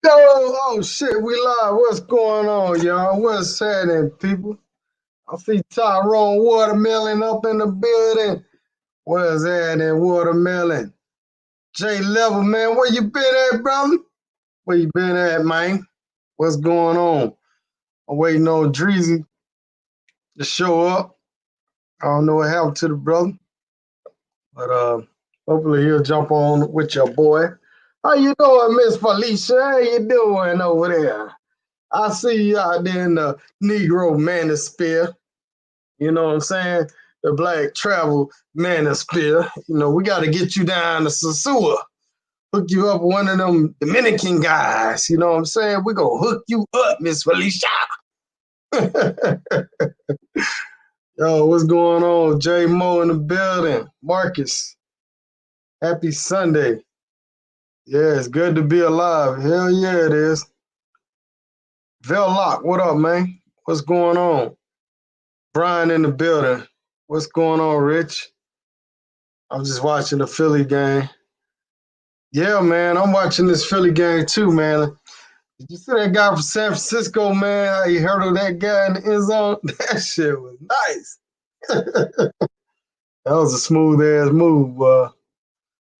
Oh shit, we live. What's going on, y'all? What's happening, people? I see Tyrone Watermelon up in the building. What's happening, Watermelon? J Level, man, where you been at, brother? Where you been at, man? What's going on? I'm waiting on Dreezy to show up. I don't know what happened to the brother, but hopefully he'll jump on with your boy. How you doing, Miss Felicia? How you doing over there? I see you out there in the Negro manosphere. You know what I'm saying? The black travel manosphere. You know, we got to get you down to Sasua. Hook you up with one of them Dominican guys. You know what I'm saying? We're going to hook you up, Miss Felicia. Yo, what's going on? J Mo in the building. Marcus, happy Sunday. Yeah, it's good to be alive. Hell yeah, it is. Vellock, what up, man? What's going on? Brian in the building. What's going on, Rich? I'm just watching the Philly game. Yeah, man, I'm watching this Philly game too, man. Did you see that guy from San Francisco, man? How he hurdled that guy in the end zone? That shit was nice. That was a smooth ass move.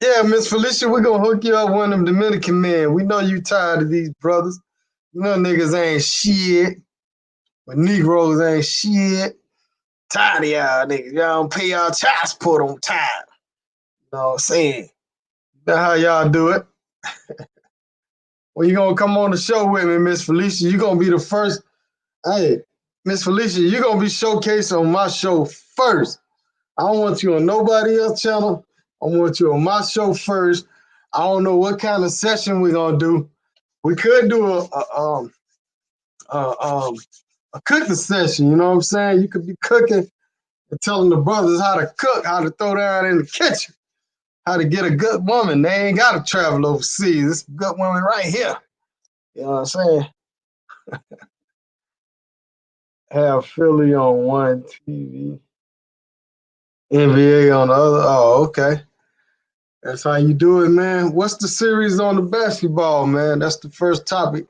Yeah, Miss Felicia, we're gonna hook you up with one of them Dominican men. We know you tired of these brothers. You know niggas ain't shit. But Negroes ain't shit. Tired of y'all niggas. Y'all don't pay y'all child support on time. You know what I'm saying? That's how y'all do it. Well, you gonna come on the show with me, Miss Felicia. You gonna be the first. Hey, Miss Felicia, you gonna be showcased on my show first. I don't want you on nobody else's channel. I want you on my show first. I don't know what kind of session we're gonna do. We could do a cooking session. You know what I'm saying? You could be cooking and telling the brothers how to cook, how to throw down in the kitchen, how to get a good woman. They ain't gotta travel overseas. It's a good woman right here. You know what I'm saying? Have Philly on one TV, NBA on the other. Oh, okay. That's how you do it, man. What's the series on the basketball, man? That's the first topic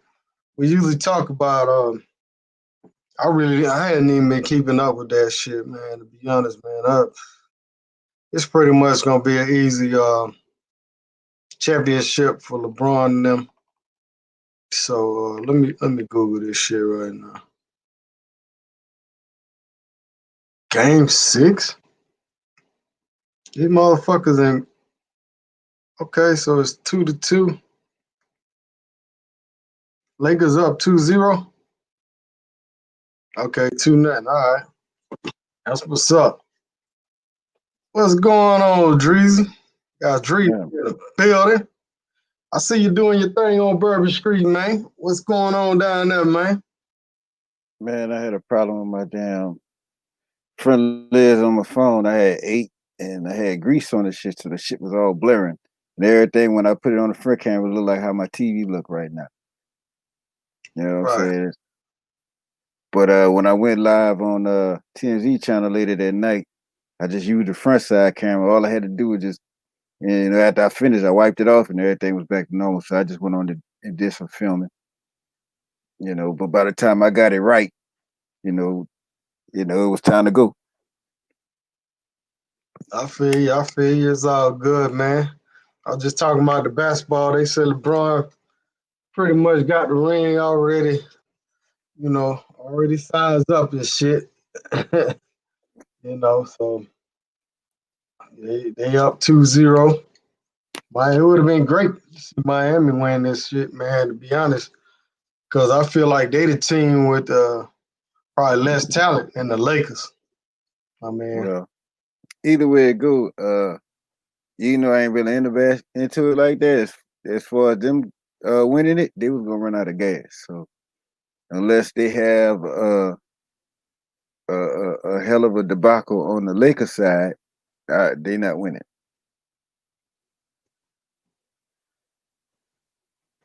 we usually talk about. I hadn't even been keeping up with that shit, man. To be honest, man, it's pretty much gonna be an easy championship for LeBron and them. So let me Google this shit right now. Game 6. These motherfuckers in. Okay, so it's 2-2. Lakers up 2-0. Okay, 2-0. All right. That's what's up. What's going on, Dreezy? Got Dreezy in the building. I see you doing your thing on Bourbon Street, man. What's going on down there, man? Man, I had a problem with my damn friend Liz on my phone. I had 8 and I had grease on the shit, so the shit was all blaring. And everything when I put it on the front camera looked like how my TV look right now. You know what I'm Right. saying? But when I went live on TMZ channel later that night, I just used the front side camera. All I had to do was just, after I finished, I wiped it off and everything was back to normal. So I just went on and did some filming. But by the time I got it right, it was time to go. I feel you. I feel you. It's all good, man. I was just talking about the basketball. They said LeBron pretty much got the ring already, already sized up and shit. So they up 2-0. It would have been great to see Miami win this shit, man, to be honest. Because I feel like they the team with probably less talent than the Lakers. I mean, Well, either way it go, I ain't really into it like that. As far as them winning it, they was gonna run out of gas. So unless they have a hell of a debacle on the Lakers side, they not winning.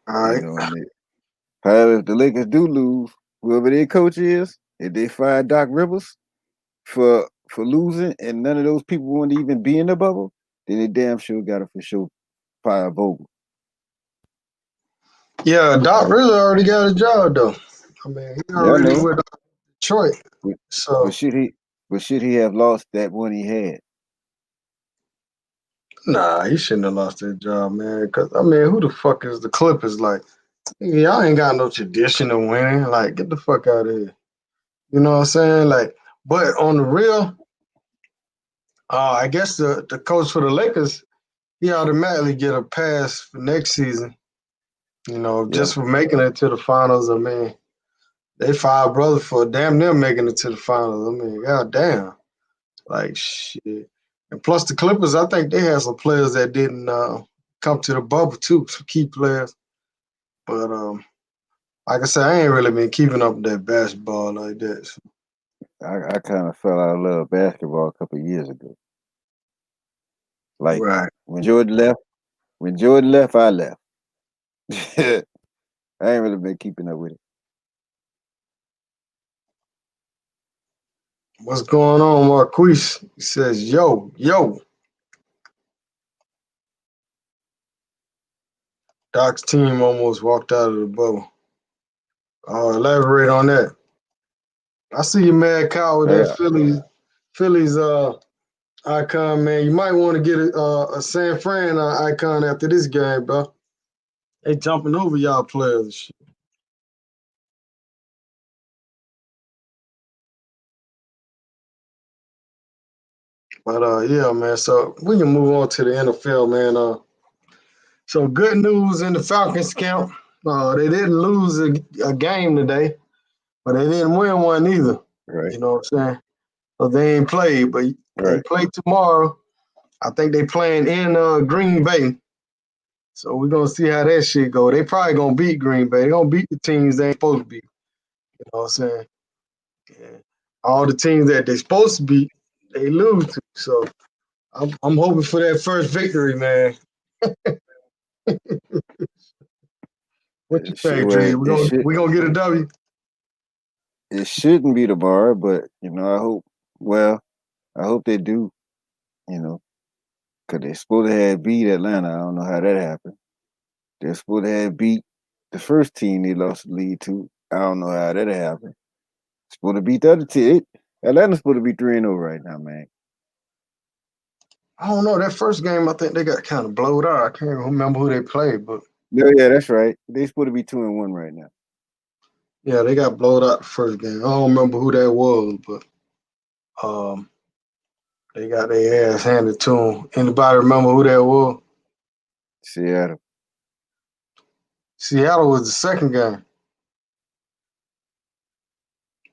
all right. However, if the Lakers do lose, whoever their coach is, if they fire Doc Rivers for losing, and none of those people want to even be in the bubble, then they damn sure got to for sure fire Vogel. Yeah, Doc really already got a job though. I mean, he Yeah, I already know. with Detroit. But, but So should he? But should he have lost that one he had? nah, he shouldn't have lost that job, man. Cause I mean, who the fuck is the Clippers? Like, y'all ain't got no tradition of winning. Like, get the fuck out of here. You know what I'm saying? Like, but on the real, I guess the coach for the Lakers, he automatically get a pass for next season. You know, Yeah, just for making it to the finals. I mean, they five brothers for damn near making it to the finals. I mean, god damn. Like shit. And plus the Clippers, I think they had some players that didn't come to the bubble too, some key players. But like I said, I ain't really been keeping up with that basketball like that. So, I kind of fell out of love with basketball a couple of years ago. Like right. when Jordan left, I left. I ain't really been keeping up with it. What's going on, Marquise? He says, yo, yo, Doc's team almost walked out of the bubble. Elaborate on that. I see you mad cow with that Yeah, Phillies icon, man. You might want to get a San Fran icon after this game, bro. They jumping over y'all players and shit. But yeah, man. So we can move on to the NFL, man. So good news in the Falcons camp. They didn't lose a game today, but they didn't win one either. right, You know what I'm saying? So they ain't played, but they right. play tomorrow. I think they playing in Green Bay. So we're gonna see how that shit go. They probably gonna beat Green Bay. They gonna beat the teams they ain't supposed to beat. You know what I'm saying? Yeah. All the teams that they supposed to beat, they lose to. So I'm hoping for that first victory, man. What you It should, think, well, Dre? We gonna get a W? it shouldn't be the bar, but I hope. Well, I hope they do. You know, because they're supposed to have beat Atlanta. I don't know how that happened. They're supposed to have beat the first team they lost the lead to. I don't know how that happened. Supposed to beat the other team. Atlanta's supposed to be 3-0 right now, man. I don't know. That first game, I think they got kind of blowed out. I can't remember who they played, but Yeah, yeah, that's right. They're supposed to be 2-1 right now. yeah, they got blowed out the first game. I don't remember who that was, but um, they got their ass handed to them. Anybody remember who that was? Seattle. Seattle was the second game.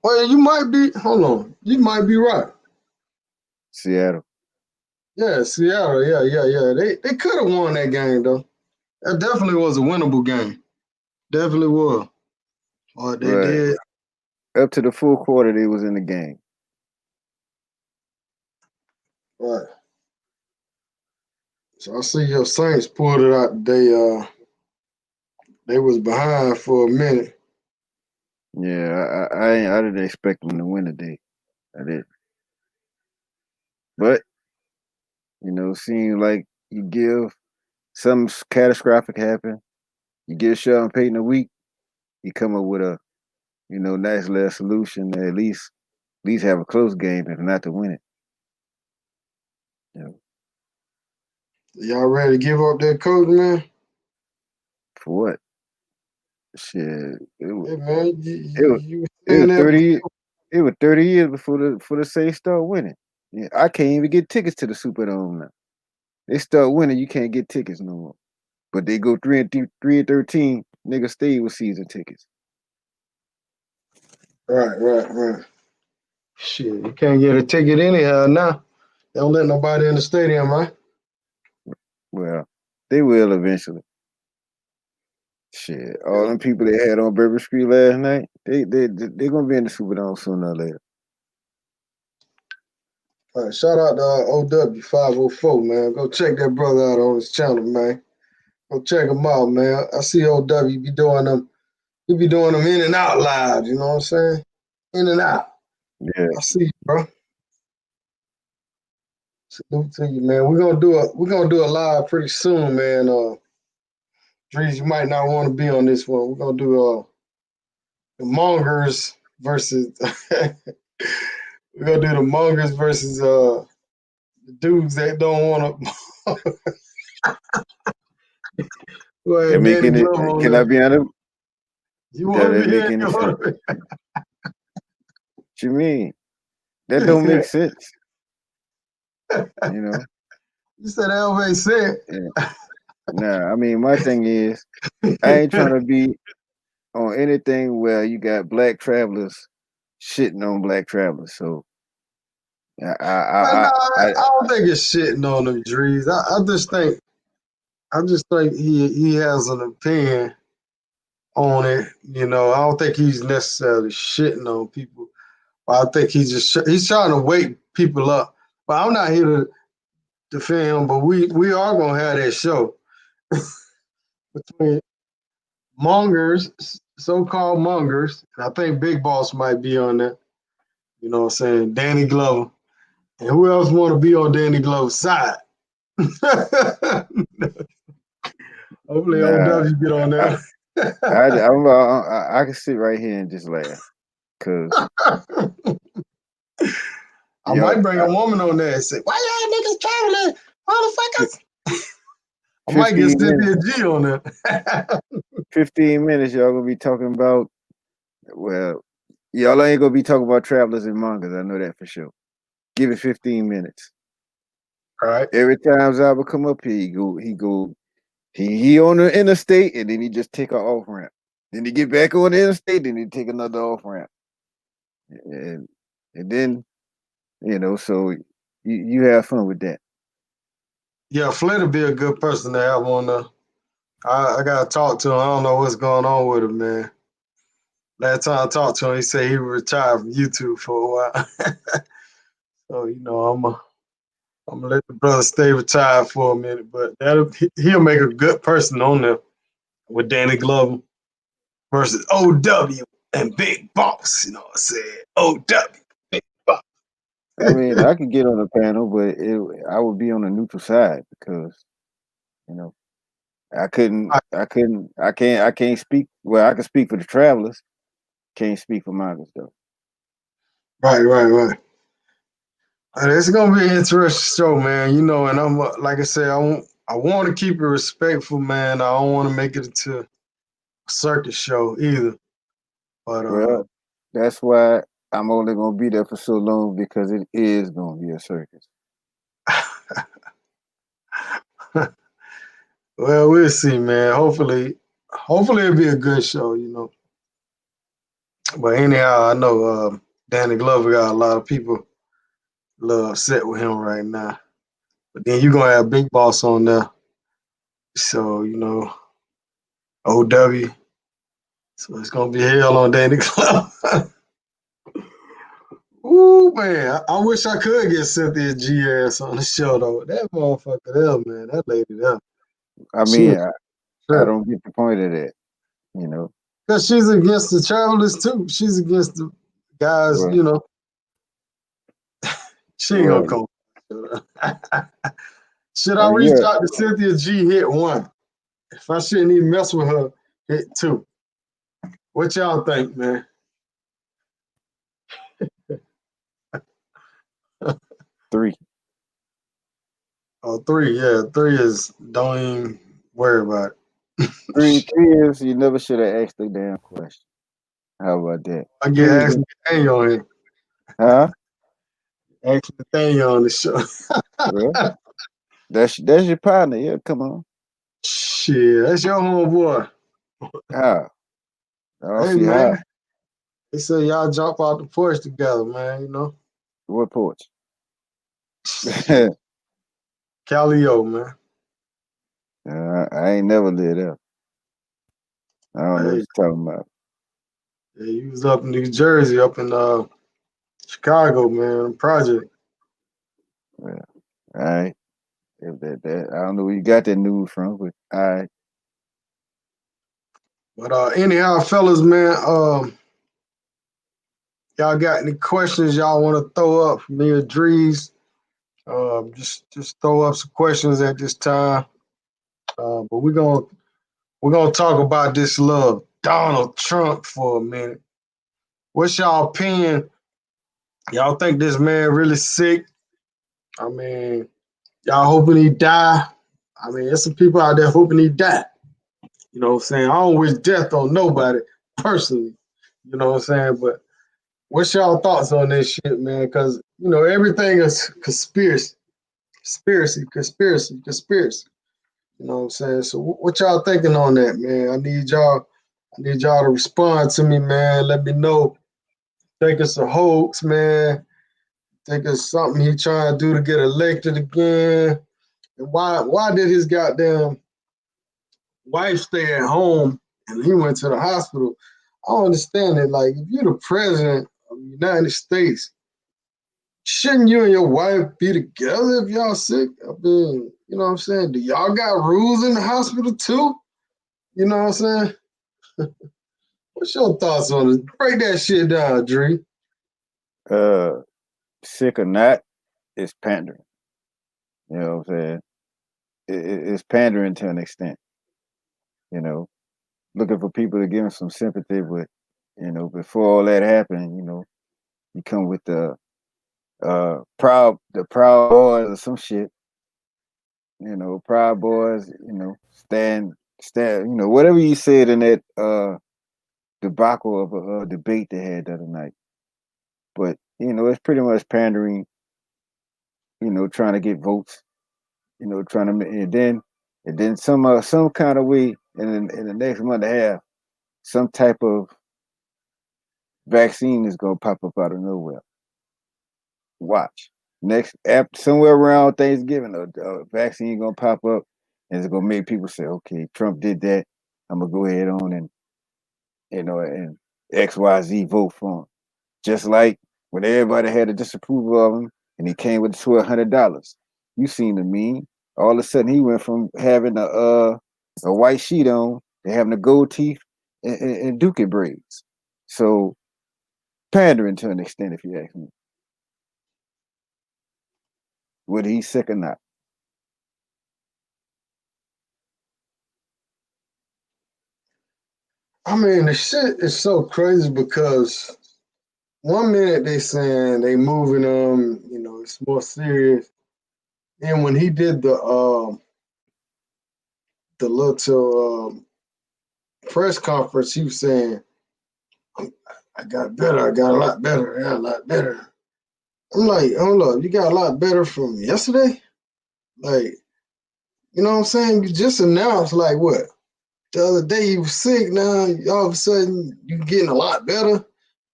Well, you might be. Hold on, you might be right. Seattle. Yeah, Seattle. Yeah. They could have won that game though. That definitely was a winnable game. Definitely was. Or they Right. did. Up to the full quarter, they was in the game. Right. So I see your Saints pulled it out today. They was behind for a minute. Yeah, I didn't expect them to win today. I did, but seems like you give something catastrophic happen. You give Sean Payton a week, he come up with a nice little solution to at least have a close game, if not to win it. You know, Y'all ready to give up that coach, man? for what? Shit, Hey, man, it was you were it saying was that 30 before. it was 30 years before the Saints start winning. Yeah, I can't even get tickets to the Superdome now. They start winning, you can't get tickets no more. But they go 3-13, niggas stay with season tickets. Right. Shit, you can't get a ticket anyhow now. They don't let nobody in the stadium, right? Well, they will eventually. Shit, all them people they had on Bourbon Street last night, they gonna be in the Superdome sooner or later. All right, shout out to OW504, man. Go check that brother out on his channel, man. Go check him out, man. I see OW be doing them. He be doing them in and out live. You know what I'm saying? In and out. Yeah, I see you, bro. Salute to you, man. We're gonna do a live pretty soon, man. Drees, you might not want to be on this one. We're gonna do the Mongers versus we're gonna do the Mongers versus the dudes that don't want to. Go That ahead, Danny making it. Glover on Can I there. be on it? You That want to that be make here? any You sense? want to What you mean? That don't be? make sense. You know. You said Elvay said. Yeah. Nah. I mean, my thing is, I ain't trying to be on anything where you got black travelers shitting on black travelers. So But no, I I don't think it's shitting on them Drees. I just think he has an opinion on it. You know, I don't think he's necessarily shitting on people. I think he's trying to wake people up. But I'm not here to defend him. But we are gonna have that show between mongers, so-called mongers. And I think Big Boss might be on that. You know what I'm saying? Danny Glover. And who else want to be on Danny Glover's side? Hopefully, nah. OW get on I there. I can sit right here and just laugh because I y'all might bring a woman on there and say, "Why y'all niggas traveling, motherfuckers?" I might get 15 minutes. Cynthia G on there. 15 minutes. Y'all gonna be talking about. Well, y'all ain't gonna be talking about travelers and mangas. I know that for sure. Give it 15 minutes. All right. Every time Zaba come up here, he on the interstate, and then he just take a off ramp. Then he get back on the interstate, then he take another off ramp, and then so you have fun with that. Yeah, Flint would be a good person to have on there. I gotta talk to him. I don't know what's going on with him, man. Last time I talked to him, he said he retired from YouTube for a while. So I'm gonna let the brother stay retired for a minute, but he'll make a good person on there with Danny Glover versus OW and Big Boss. You know what I'm saying? OW, Big Boss. I mean, I could get on the panel, but I would be on the neutral side because you know I can't speak. Well, I can speak for the travelers. Can't speak for Marcus though. Right. It's gonna be an interesting show, man. You know, and I'm like I said, I want to keep it respectful, man. I don't want to make it into a circus show either. But Well, that's why I'm only gonna be there for so long because it is gonna be a circus. well, we'll see, man. Hopefully it'll be a good show. You know. But anyhow, I know Danny Glover got a lot of people a little upset with him right now. But then you're gonna have Big Boss on there. So, OW. So it's gonna be hell on Danny Glover. Ooh man, I wish I could get Cynthia G ass on the show though. That motherfucker there, man, that lady there. I She mean, was I sure. don't get the point of that. You know. Because she's against the travelers too. She's against the guys, Well, she ain't well, gonna come. Should I well, reach yeah. out to Cynthia G hit one? If I shouldn't even mess with her, hit two. What y'all think, man? 3. Oh, three, yeah. Three is don't even worry about it. 3 is you never should have asked the damn question. How about that? I get 2 is Ashley Thing on here. huh? Ashley Thing on the show. Well, that's your partner. Yeah, come on. Shit, that's your homeboy. How? I don't Hey see how. man, they say y'all jump out the porch together, man. What porch? Calio, man. I ain't never lived there. I don't know what Hey, you're talking about. yeah, you was up in New Jersey, up in Chicago, man. Project. Well, all right. If that I don't know where you got that news from, but all right. But anyhow, fellas, man. Y'all got any questions y'all want to throw up for me or Drees? Just throw up some questions at this time. But we're gonna we're gonna talk about this love Donald Trump for a minute. What's y'all opinion? Y'all think this man really sick? I mean, y'all hoping he die? I mean, there's some people out there hoping he die. You know what I'm saying? I don't wish death on nobody personally. You know what I'm saying? But what's y'all thoughts on this shit, man? Because everything is conspiracy, conspiracy. You know what I'm saying? So what y'all thinking on that, man? I need y'all to respond to me, man. Let me know. Think it's a hoax, man. Think it's something he trying to do to get elected again. And why did his goddamn wife stay at home and he went to the hospital? I don't understand it. Like, if you're the president of the United States, shouldn't you and your wife be together if y'all sick? I mean, you know what I'm saying? Do y'all got rules in the hospital too? You know what I'm saying? What's your thoughts on it? Break that shit down, Dre. Uh, Sick or not, it's pandering. You know what I'm saying? It's pandering to an extent. You know, looking for people to give him some sympathy, but before all that happened, you come with the proud boys or some shit. Proud boys. Stand. Whatever you said in that debacle of a debate they had the other night. But it's pretty much pandering. Trying to get votes. Trying to and then some kind of way in the next month and a half, some type of vaccine is gonna pop up out of nowhere. Watch next after somewhere around Thanksgiving, a vaccine gonna pop up, and it's gonna make people say, "Okay, Trump did that. I'm gonna go ahead on and XYZ vote for him." Just like when everybody had a disapproval of him, and he came with $1,200. You seen the meme. All of a sudden, he went from having a white sheet on to having a gold teeth and dookie braids. So pandering to an extent, if you ask me. Whether he's sick or not. I mean, the shit is so crazy because one minute they saying they moving them, it's more serious. And when he did the little press conference, he was saying, I got better, I got a lot better, I got a lot better. I'm like, hold up, you got a lot better from yesterday? Like, you know what I'm saying? You just announced, like, what? The other day you were sick, now all of a sudden you getting a lot better,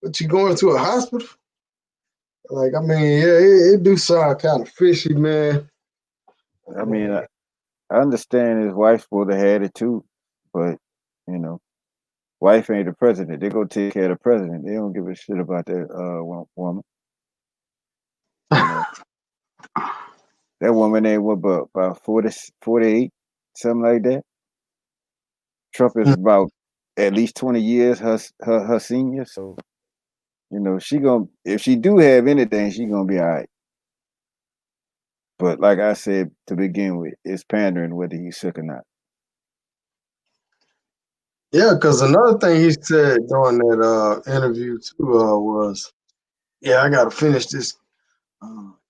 but you going to a hospital? Like, I mean, yeah, it do sound kind of fishy, man. I mean, I understand his wife's supposed to have it too, but you know, wife ain't the president. They go take care of the president. They don't give a shit about that woman. You know, that woman ain't what about 40, 48, something like that. Trump is about at least 20 years her senior. So, she gonna if she do have anything, she gonna be all right. But like I said to begin with, it's pandering whether he's sick or not. Yeah, because another thing he said during that interview too was, "Yeah, I got to finish this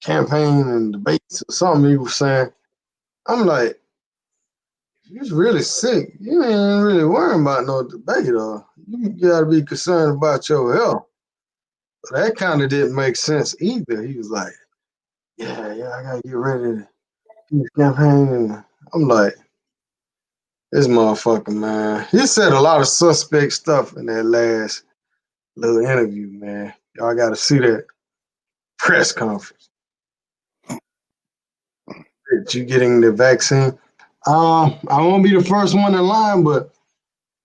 campaign and debates or something." He was saying, "I'm like, if you're really sick, you ain't really worrying about no debate, or you got to be concerned about your health." But that kind of didn't make sense either. He was like, "Yeah, I got to get ready to do this campaign," and I'm like, "This motherfucker, man." He said a lot of suspect stuff in that last little interview, man. Y'all got to see that press conference. That you getting the vaccine? I won't be the first one in line, but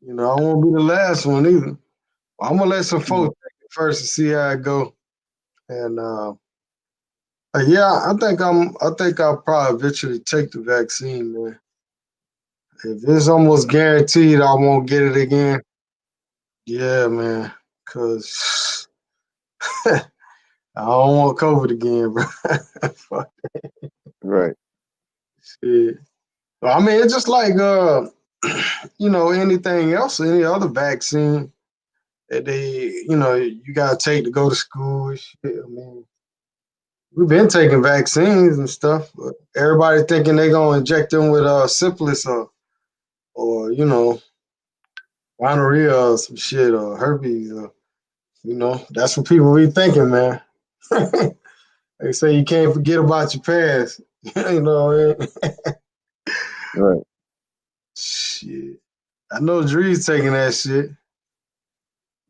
I won't be the last one either. I'm gonna let some folks take it first to see how it go. And yeah, I think I'll probably eventually take the vaccine, man. If it's almost guaranteed I won't get it again, yeah, man. Cause I don't want COVID again, bro. Fuck Right. shit. But I mean, it's just like anything else, any other vaccine that you gotta take to go to school and shit. I mean, we've been taking vaccines and stuff, but everybody thinking they gonna inject them with syphilis or gonorrhea or some shit or herpes or that's what people be thinking, man. They say you can't forget about your past. you know what I mean? Right. Shit. I know Dree's taking that shit.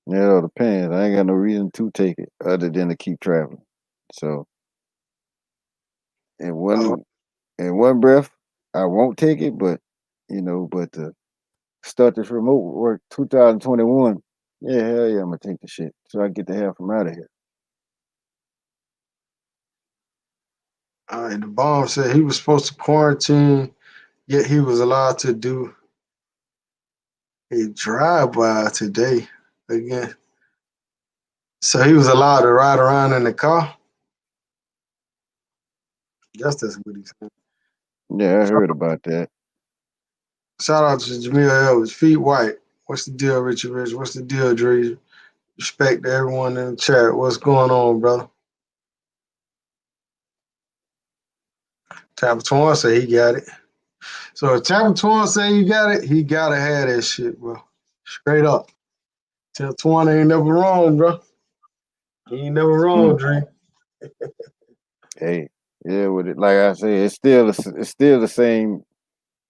Yeah, it all depends. I ain't got no reason to take it other than to keep traveling. So in Oh, one breath, I won't take it, but to start this remote work 2021, yeah, hell yeah, I'm gonna take the shit so I get the hell from out of here. all right. The bomb said he was supposed to quarantine, yet he was allowed to do a drive-by today again. So he was allowed to ride around in the car. Guess that's what he said. Yeah, I heard about that. Shout out to Jamil Elvis. Feet white. What's the deal, Richard Rich? What's the deal, Dre? Respect to everyone in the chat. What's going on, brother? Tapper Torn say he got it. So if Tapper Torn say he got it, he gotta have that shit, bro. Straight up. Tell Torn ain't never wrong, bro. He ain't never wrong, Mm. Dre. Hey, yeah, with it, like I said, it's still the same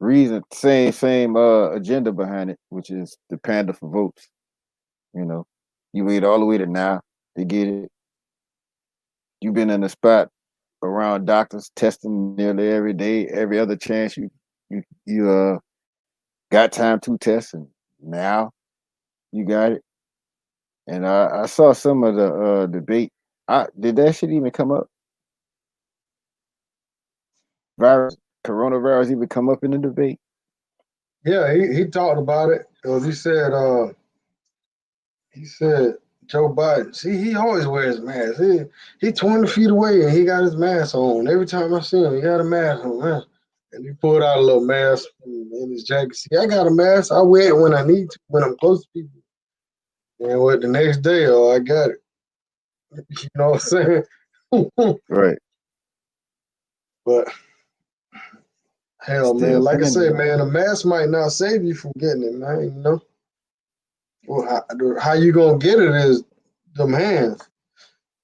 reason, same agenda behind it, which is the panda for votes. You know, you wait all the way to now to get it. You've been in the spot around doctors testing nearly every day, every other chance you got time to test, and now you got it. And I saw some of the debate. Did that shit even come up? Virus, coronavirus even come up in the debate? Yeah, he talked about it. Because he said Joe Biden. See, he always wears a mask. He 20 feet away and he got his mask on. Every time I see him, he got a mask on, man. And he pulled out a little mask in his jacket. See, I got a mask. I wear it when I need to, when I'm close to people. And what the next day, I got it. You know what I'm saying? Right. But It's hell, man, still like I pending. said, man, a mask might not save you from getting it, man. Well, how you gonna get it is them hands.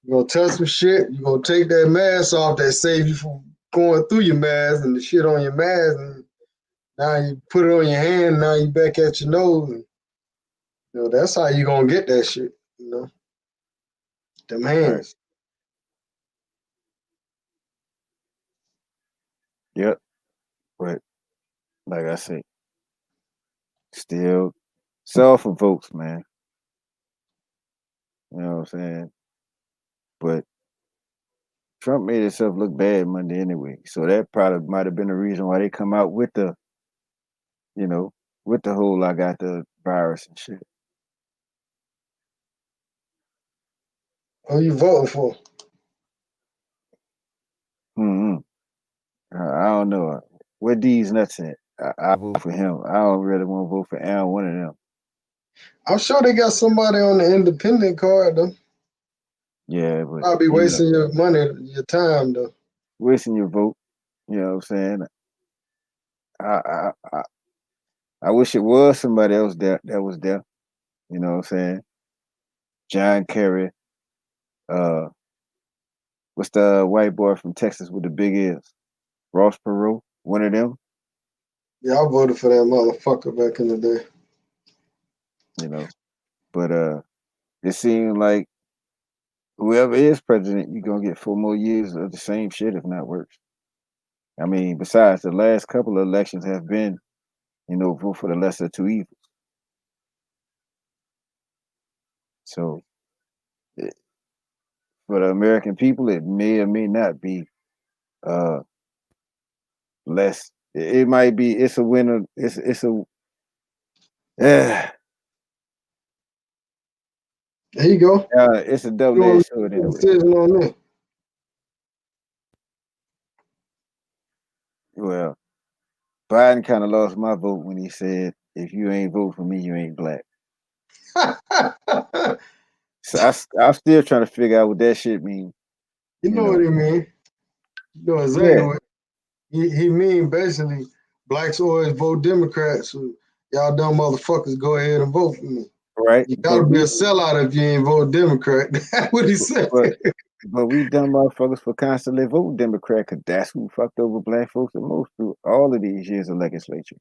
You gonna touch some shit. You gonna take that mask off that save you from going through your mask and the shit on your mask, and now you put it on your hand. Now you back at your nose. And, that's how you gonna get that shit. Them Right. hands. Yep. But like I said, still sell for votes, man. You know what I'm saying? But Trump made himself look bad Monday anyway. So that probably might have been the reason why they come out with you know, with the whole I got the virus and shit. Who you voting for? Hmm. I don't know. Where D's nuts at? I vote for him. I don't really want to vote for Al, one of them. I'm sure they got somebody on the independent card though. Yeah, but Probably wasting your money, your time though. wasting your vote. You know what I'm saying? I I I, I wish it was somebody else that was there. You know what I'm saying? John Kerry, uh, what's the white boy from Texas with the big ears? Ross Perot, one of them. Yeah, I voted for that motherfucker back in the day. You know, but it seemed like whoever is president, you're gonna get 4 more years of the same shit, if not worse. I mean, besides the last couple of elections have been, vote for the lesser of two evils. So it, for the American people, it may or may not be uh less. It might be. It's a winner. It's a. Uh, There you go. it's a double You want edged to sword make a anyway. decision on that? Well, Biden kind of lost my vote when he said, "If you ain't vote for me, you ain't black." So I'm still trying to figure out what that shit means. You You know what know? he mean. You know exactly Yeah, what he mean. Basically, blacks always vote Democrats. So y'all dumb motherfuckers go ahead and vote for me. right. You gotta be a sellout if you ain't vote Democrat. That's what he said. But but we dumb motherfuckers for constantly voting Democrat because that's who fucked over black folks the most through all of these years of legislature.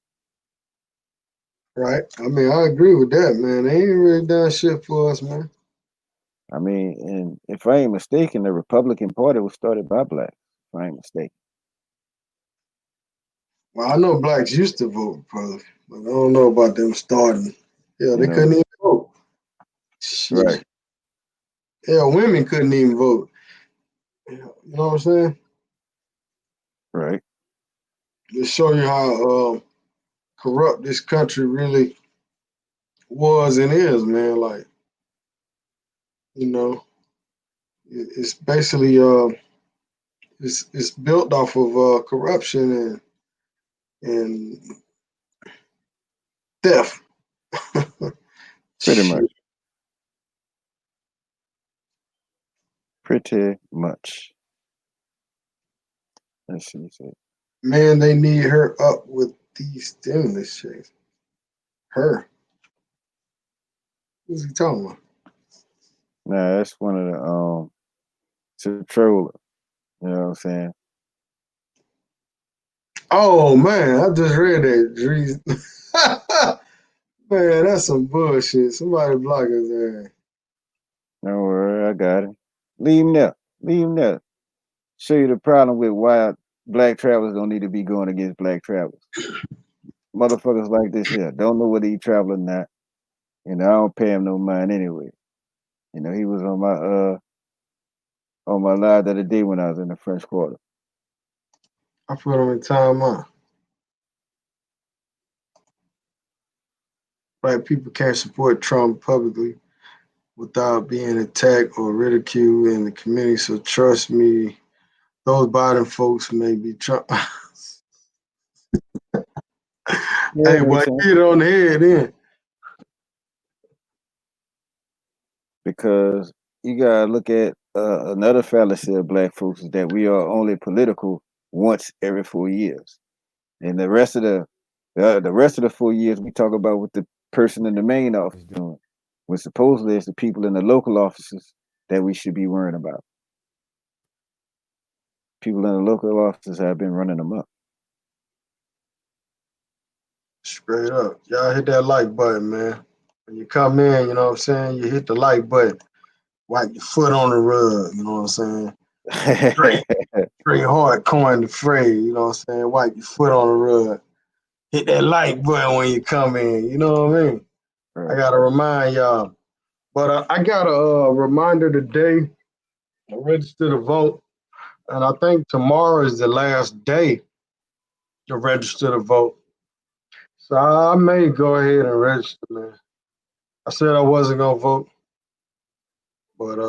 Right. I mean, I agree with that, man. They ain't really done shit for us, man. I mean, and if I ain't mistaken, the Republican Party was started by blacks. If I ain't mistaken, Well, I know blacks used to vote, brother, but I don't know about them starting. Yeah, you they know, couldn't even vote. Shit. right, Yeah, women couldn't even vote. You know what I'm saying? right. Just show you how corrupt this country really was and is, man. Like, you know, it's basically it's built off of corruption and theft. Pretty much, Shit. pretty much. Let's see. So, Man, they need her up with these stimulus checks. Her. Who's he talking about? nah, that's one of the controller. You know what I'm saying? Oh man, I just read that. Drees. Man, that's some bullshit. Somebody block his ass. Don't worry, I got it. Leave him there. Leave him there. Show you the problem with why black travelers don't need to be going against black travelers. Motherfuckers like this here don't know whether he traveling or not. I don't pay him no mind anyway. He was on my live the other day when I was in the French Quarter. I put him in timeout. Black people can't support Trump publicly without being attacked or ridiculed in the community. So trust me, those Biden folks may be Trump. Yeah, Hey, it boy, makes sense get it on the head then. because you gotta look at another fallacy of black folks is that we are only political once every 4 years, and the rest of the 4 years we talk about what the person in the main office doing, when supposedly it's the people in the local offices that we should be worrying about. People in the local offices have been running them up. Straight up. Y'all hit that like button, man. When you come in, you know what I'm saying? You hit the like button. Wipe your foot on the rug, you know what I'm saying? Straight, straight hard coin the phrase, you know what I'm saying? Wipe your foot on the rug. Hit that like button when you come in, you know what I mean? I Right. gotta remind y'all. But I got a reminder today. I registered to vote, and I think tomorrow is the last day to register to vote. So I may go ahead and register, man. I said I wasn't gonna vote, but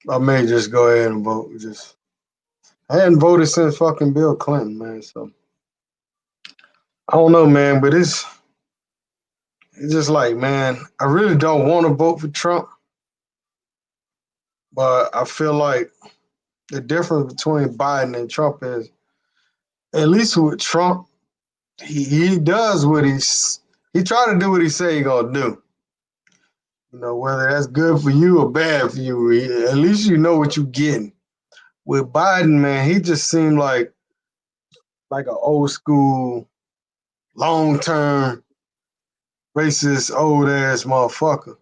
I may just go ahead and vote. Just I hadn't voted since fucking Bill Clinton, man. So I don't know, man. But it's just like, man, I really don't want to vote for Trump, but I feel like the difference between Biden and Trump is, at least with Trump, he does what he try to do what he say he gonna do. You know, whether that's good for you or bad for you, at least you know what you're getting. With Biden, man, he just seemed like an old school, long term racist, old ass motherfucker.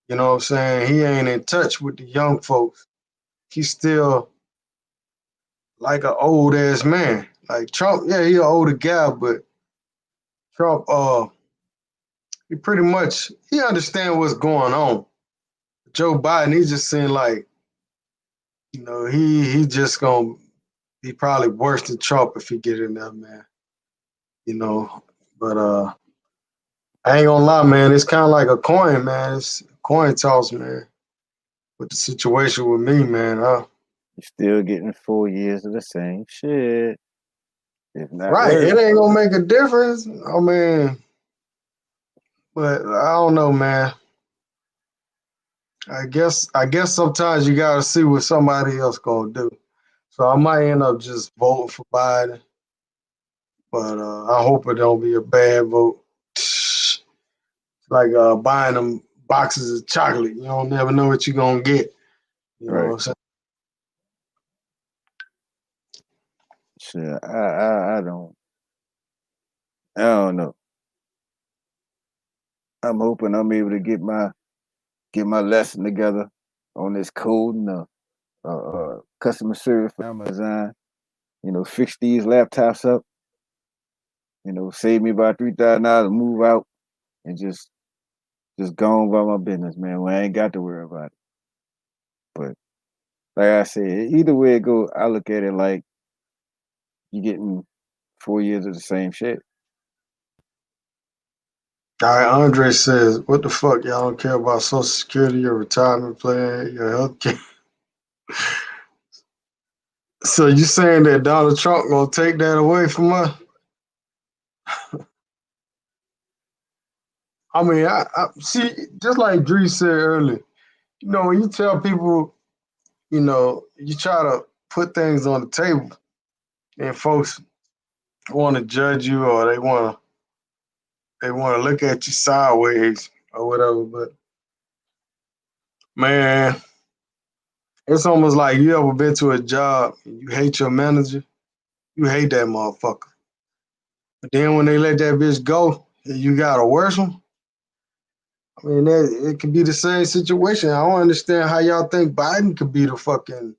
You know what I'm saying? He ain't in touch with the young folks. He's still like an old ass man. Like Trump, yeah, he an older guy, but Trump, he pretty much he understand what's going on. Joe Biden, he just seemed like, he just gonna be probably worse than Trump if he get in there, man. You know, but I ain't gonna lie, man. It's kind of like a coin, man. It's a coin toss, man. With the situation with me, man. You're still getting 4 years of the same shit. If not Right. worse, It ain't gonna make a difference. I mean, but I don't know, man. I guess sometimes you gotta see what somebody else gonna do. So I might end up just voting for Biden, but I hope it don't be a bad vote. Like buying them boxes of chocolate. You don't never know what you're gonna get. You know what right? I'm saying? Shit, I don't know. I'm hoping I'm able to get my lesson together on this code and customer service for Amazon. You know, fix these laptops up. You know, save me about $3,000 to move out and just go on about my business, man. Well, I ain't got to worry about it. But like I said, either way it go, I look at it like you getting 4 years of the same shit. All right, Andre says, "What the fuck? Y'all don't care about Social Security, your retirement plan, your health care." So you saying that Donald Trump gonna take that away from us? I mean, I see. Just like Dree said earlier, when you tell people, you try to put things on the table, and folks want to judge you or they want to look at you sideways or whatever. But man, it's almost like you ever been to a job and you hate your manager, you hate that motherfucker. But then when they let that bitch go, and you got a worse one. I mean, it could be the same situation. I don't understand how y'all think Biden Answer. could be the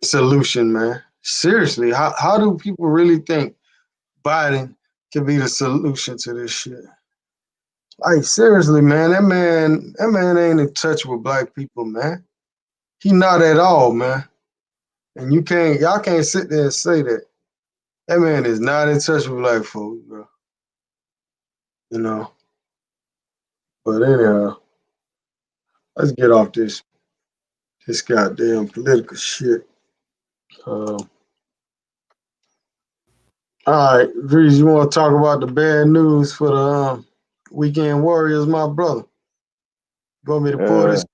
solution, man. Seriously, how do people really think Biden could be the solution to this shit? Like seriously, man, that man ain't in touch with black people, man. He not at all, man. And y'all can't sit there and say that. That man is not in touch with black folks, bro. You know. But anyhow, let's get off this goddamn political shit. Um, all right, Breeze, you want to talk about the bad news for the weekend Warriors, my brother? You want me to pull Uh, this?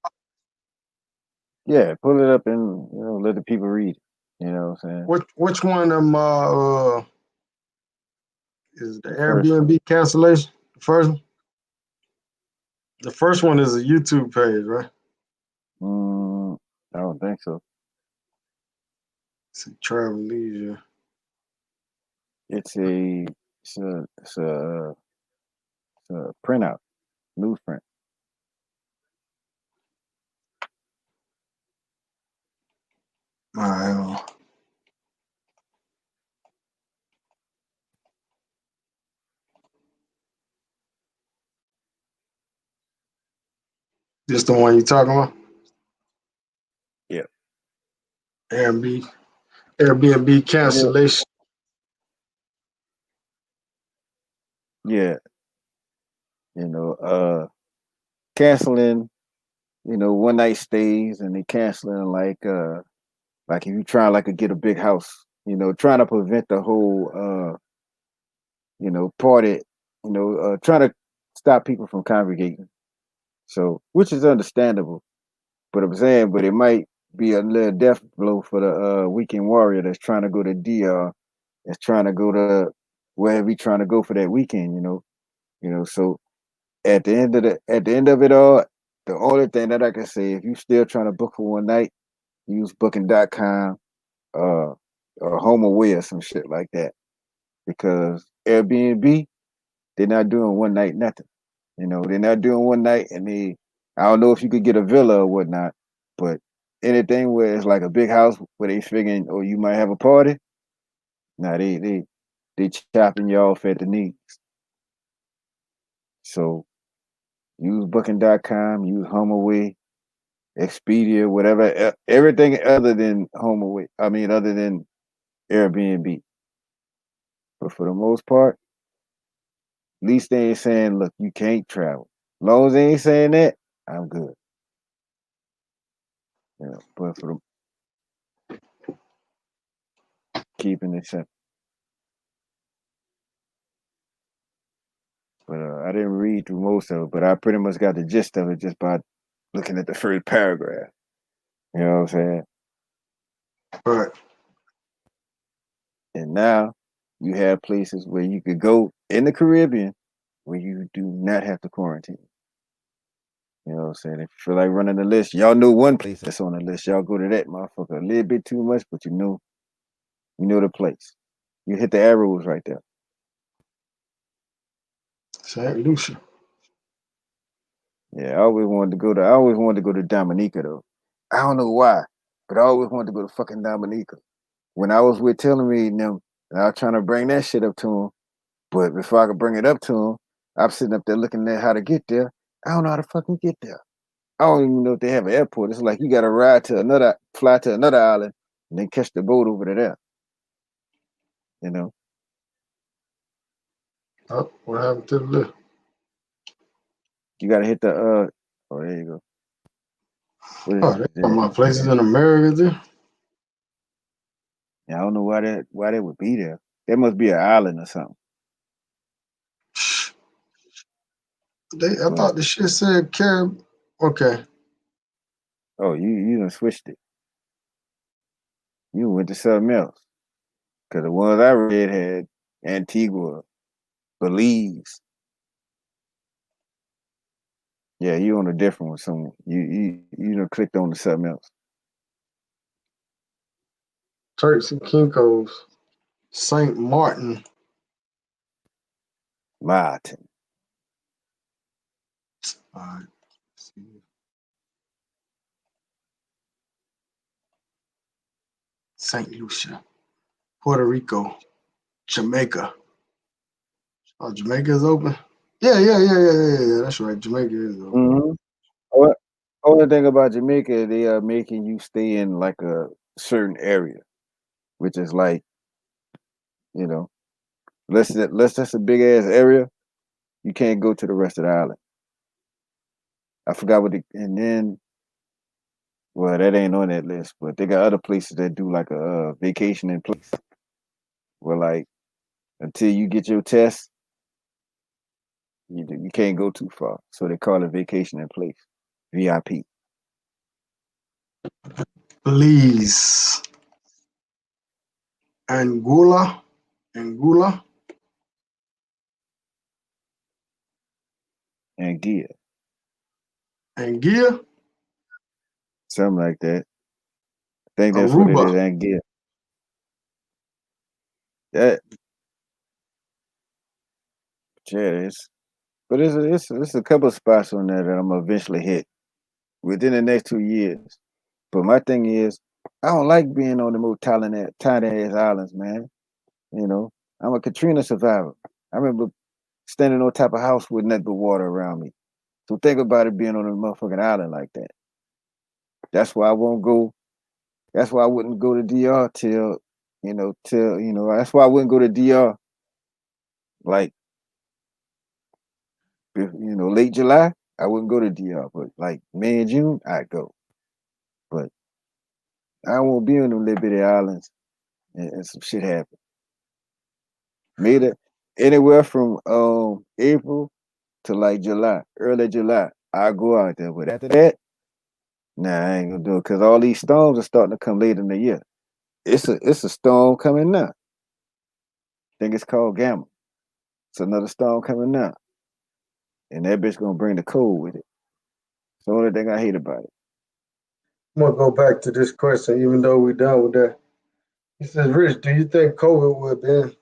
yeah, pull it up and let the people read. You know what I'm saying? Which one of them is the The first one. Airbnb cancellation? The first one. The first one is a YouTube page, right? Mm, I don't think so. It's a travel leisure. It's a it's a printout, newsprint. All right, this the one you talking about? Yeah. Airbnb, Airbnb Yeah. cancellation. Yeah. Canceling, one night stays and they canceling like if you try like to get a big house, trying to prevent the whole party, trying to stop people from congregating. So which is understandable. But it might be a little death blow for the weekend warrior that's trying to go to DR, that's trying to go to wherever he trying to go for that weekend, So at the end of it all, the only thing that I can say, if you still trying to book for one night, use booking.com uh or HomeAway or some shit like that. Because Airbnb, they're not doing one night nothing. They're not doing one night and I don't know if you could get a villa or whatnot, but anything where it's like a big house where they figuring, oh, you might have a party, nah, they chopping you off at the knees. So use booking.com, use HomeAway, Expedia, whatever, everything other than HomeAway. I mean, other than Airbnb. But for the most part, at least they ain't saying, look, you can't travel. As long as they ain't saying that, I'm good. But for the keeping it simple. but I didn't read through most of it. But I pretty much got the gist of it just by looking at the first paragraph. You know what I'm saying? Right. And now you have places where you could go in the Caribbean where you do not have to quarantine. You know what I'm saying? If you feel like running the list, y'all know one place that's on the list. Y'all go to that motherfucker a little bit too much, but you know the place. You hit the arrows right there. St. Lucia. Yeah, I always wanted to go to Dominica though. I don't know why, but I always wanted to go to fucking Dominica. When I was with Tillery and them, and I was trying to bring that shit up to him, but before I could bring it up to him, I'm sitting up there looking at how to get there. I don't know how to fucking get there. I don't even know if they have an airport. It's like you got to fly to another island, and then catch the boat over to there. You know, Oh, what happened to the list? you got to hit the. Oh, there you go. What Oh, is they it? talking about places in America there. Yeah, I don't know why they would be there. There must be an island or something. I But thought the shit said Carib. Okay. oh, you done switched it. You went to something else. Cause the ones I read had Antigua, Belize. Yeah, you on a different one. You done clicked on to something else. Turks and Caicos. St. Martin. Martin. All right. St. Lucia. Puerto Rico. Jamaica. Oh, Jamaica is open? Yeah. That's right. Jamaica is open. Mm-hmm. Only thing about Jamaica, they are making you stay in like a certain area, which is like, you know, unless that's a big ass area, you can't go to the rest of the island. I forgot and then, well, that ain't on that list, but they got other places that do like a vacation in place where like until you get your test, you can't go too far. So they call it vacation in place, VIP. Belize. Angola. Angola. And gear, Anguilla. something like that. I think that's what it Aruba. is, and gear. That, yeah, but it's a couple of spots on there that I'm gonna eventually hit within the next 2 years. But my thing is, I don't like being on the most tiny ass islands, man. You know, I'm a Katrina survivor. I remember standing on top of a house with nothing but water around me. So think about it being on a motherfucking island like that. That's why I won't go. That's why I wouldn't go to DR till. That's why I wouldn't go to DR like late July. I wouldn't go to DR, but like May and June, I'd go. But I won't be on them little bitty islands and some shit happen. Made it anywhere from April to like July, early July. I go out there, but after that, nah, I ain't gonna do it because all these storms are starting to come late in the year. It's a storm coming now. I think it's called Gamma. It's another storm coming now, and that bitch gonna bring the cold with it. It's the only thing I hate about it. I'm gonna go back to this question, even though we're done with that. He says, Rich, do you think COVID would have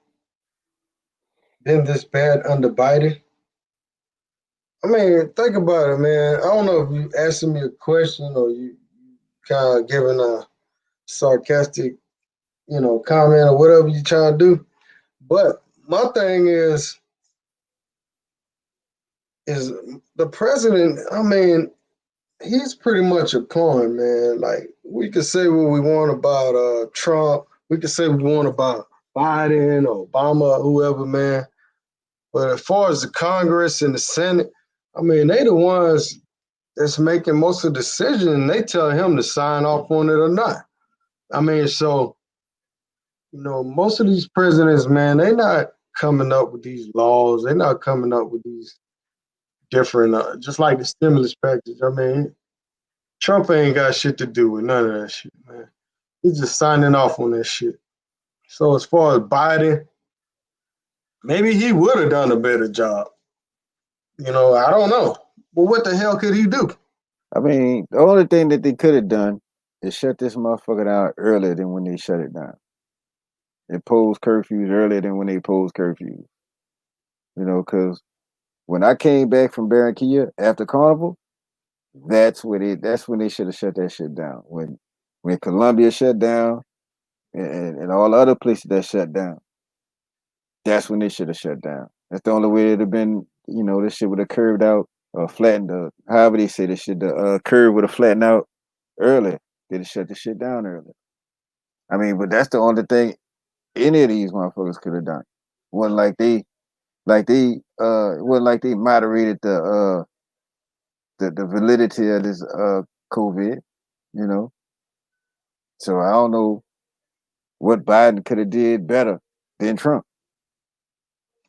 been this bad under Biden? I mean, think about it, man. I don't know if you asking me a question or you kind of giving a sarcastic, comment or whatever you trying to do. But my thing is the president. I mean, he's pretty much a pawn, man. Like we could say what we want about Trump. We could say what we want about Biden or Obama or whoever, man. But as far as the Congress and the Senate, I mean, they the ones that's making most of the decisions. And they tell him to sign off on it or not. I mean, so most of these presidents, man, they not. coming up with these laws. They're not coming up with these different, just like the stimulus package. I mean, Trump ain't got shit to do with none of that shit, man. He's just signing off on that shit. So as far as Biden, maybe he would have done a better job. I don't know. But what the hell could he do? I mean, the only thing that they could have done is shut this motherfucker down earlier than when they shut it down. Impose curfews earlier than when they imposed curfews. Because when I came back from Barranquilla after Carnival, that's when they should have shut that shit down. When Colombia shut down and all the other places that shut down, that's when they should have shut down. That's the only way it'd have been. This shit would have curved out or flattened. However they say this shit, the curve would have flattened out earlier. They'd have shut the shit down earlier. I mean, but that's the only thing any of these motherfuckers could have done. Wasn't like they moderated the validity of this COVID, you know. So I don't know what Biden could have did better than Trump,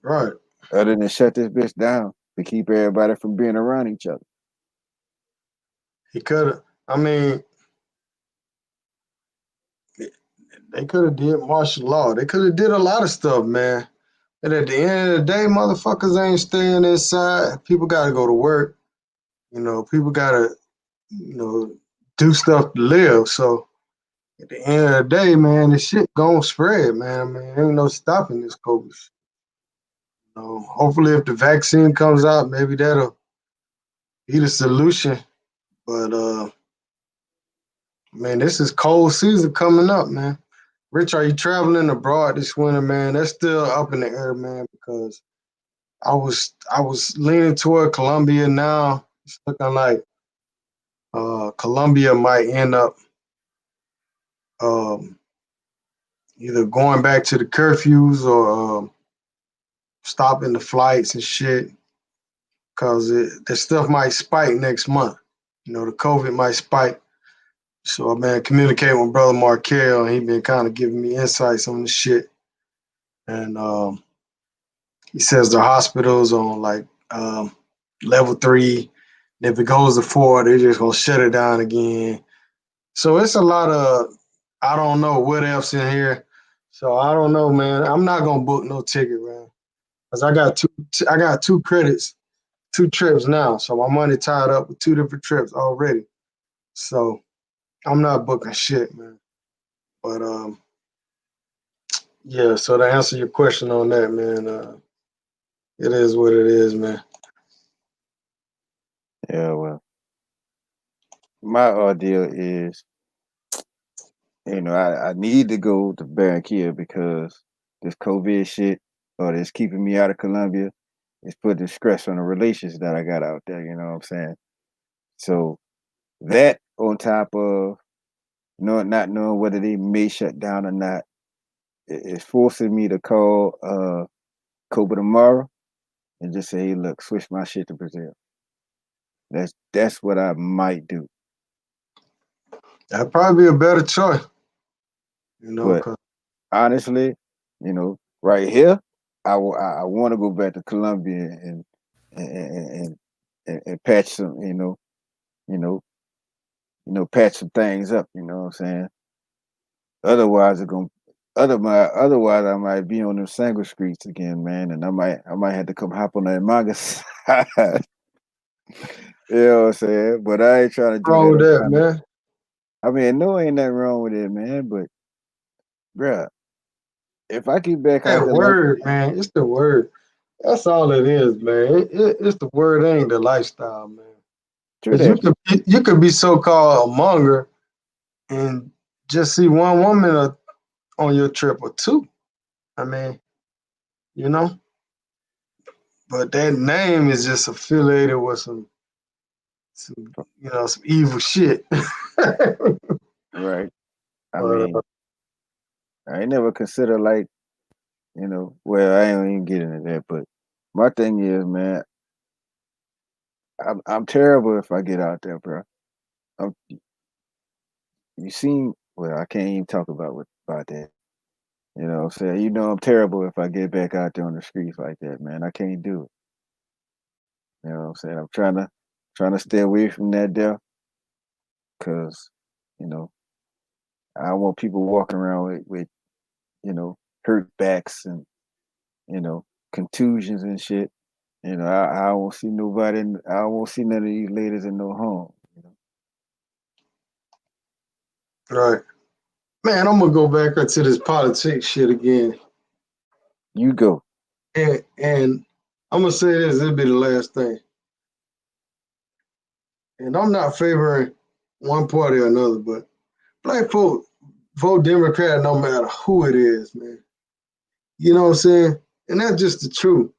Right. other than shut this bitch down to keep everybody from being around each other. He could have. I mean, they could have did martial law. They could have did a lot of stuff, man. And at the end of the day, motherfuckers ain't staying inside. People got to go to work. People got to, do stuff to live. So at the end of the day, man, this shit gonna spread, man. I mean, ain't no stopping this COVID shit. Hopefully, if the vaccine comes out, maybe that'll be the solution. But man, this is cold season coming up, man. Rich, are you traveling abroad this winter, man? That's still up in the air, man, because I was leaning toward Colombia now. It's looking like Colombia might end up um, either going back to the curfews or stopping the flights and shit because the stuff might spike next month. The COVID might spike. So I've been communicating with Brother Markel, and he been kind of giving me insights on the shit. And he says the hospitals on like level 3. And if it goes to 4, they're just gonna shut it down again. So it's a lot of I don't know what else in here. So I don't know, man. I'm not gonna book no ticket, man, because I got two credits, 2 trips now. So my money tied up with 2 different trips already. So I'm not booking shit, man. But yeah. So to answer your question on that, man, it is what it is, man. Yeah, well, my idea is, I need to go to Barranquilla because this COVID shit or this keeping me out of Colombia is putting stress on the relations that I got out there. You know what I'm saying? So that on top of not knowing whether they may shut down or not, it's forcing me to call Coba tomorrow and just say, hey, look, switch my shit to Brazil. That's what I might do. That'd probably be a better choice, But 'cause honestly, right here, I want to go back to Colombia and and patch some, you know, patch some things up. You know what I'm saying? Otherwise, it's gonna. Otherwise, I might be on them single streets again, man, and I might have to come hop on that manga side. You know what I'm saying? But I ain't trying to do wrong that. with that, man. I mean, no, ain't nothing wrong with it, man. But, bruh, if I get back out That there like word, man. It's the word. That's all it is, man. It's the word, ain't the lifestyle, man. true Because you that, could you could be so called a monger and just see one woman on your trip or two. I mean, you know, but that name is just affiliated with some evil shit. but right? I mean, I ain't never consider like, well, I ain't even get into that, but my thing is, man, I'm terrible if I get out there, bro. You seen? Well, I can't even talk about that. You know what I'm saying? You know I'm terrible if I get back out there on the streets like that, man. I can't do it. You know what I'm saying? I'm trying to stay away from that there because, you know, I don't want people walking around with hurt backs and, you know, contusions and shit. You know, I won't see nobody. I won't see none of these ladies in no home. You know, Right. Man, I'm gonna go back into this politics shit again. you go. And I'm gonna say this, it'll be the last thing. And I'm not favoring one party or another, but black folk vote Democrat no matter who it is, man. You know what I'm saying? And that's just the truth.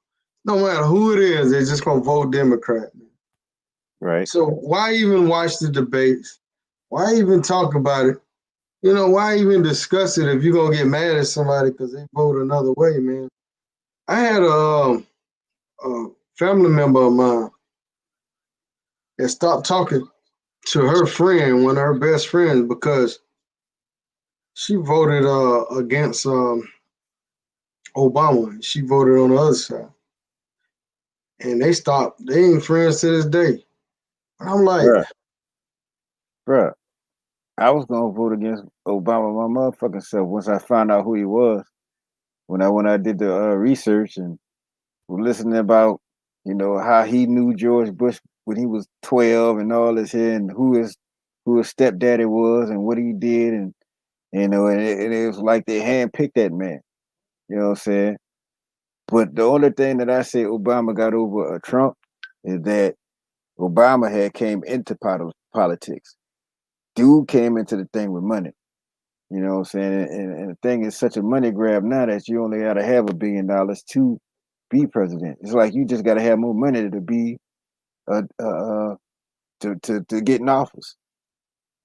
No matter who it is, they're just gonna vote Democrat. Right, So why even watch the debates? Why even talk about it? You know, why even discuss it if you're gonna get mad at somebody because they vote another way, man? I had a family member of mine that stopped talking to her friend, one of her best friends, because she voted against Obama. She voted on the other side, and they stopped. They ain't friends to this day. And I'm like, bruh, bruh. I was gonna vote against Obama my motherfucking self once I found out who he was. When I did the research and was listening about, how he knew George Bush when he was 12 and all this here, and who his stepdaddy was and what he did, and and it was like they handpicked that man. You know what I'm saying? But the only thing that I say Obama got over Trump is that Obama had came into politics. Dude came into the thing with money. You know what I'm saying? And the thing is such a money grab now that you only got to have $1 billion to be president. It's like you just got to have more money to be to get in office.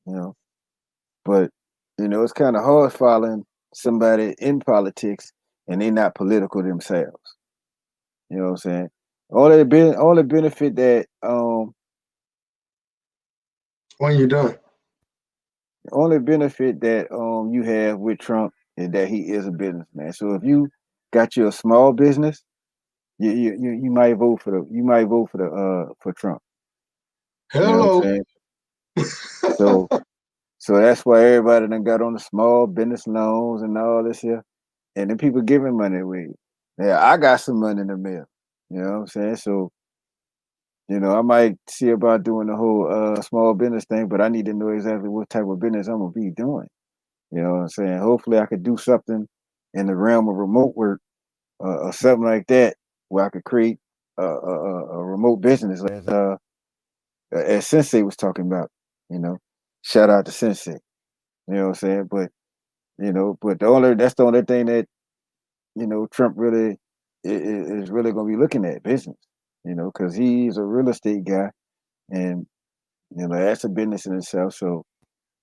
You know, but it's kind of hard following somebody in politics and they not political themselves. You know what I'm saying? Only benefit that when you done, only benefit that you have with Trump is that he is a businessman. So if you got your small business, you might vote for for Trump. You know what I'm hello. saying? So so that's why everybody done got on the small business loans and all this here. And then people giving money away. Yeah, I got some money in the mail. You know what I'm saying? So, I might see about doing the whole small business thing, but I need to know exactly what type of business I'm gonna be doing. You know what I'm saying? Hopefully I could do something in the realm of remote work or something like that where I could create a remote business as Sensei was talking about, you know. Shout out to Sensei. You know what I'm saying? But that's the only thing that, Trump really is really gonna be looking at business, because he's a real estate guy and that's a business in itself. So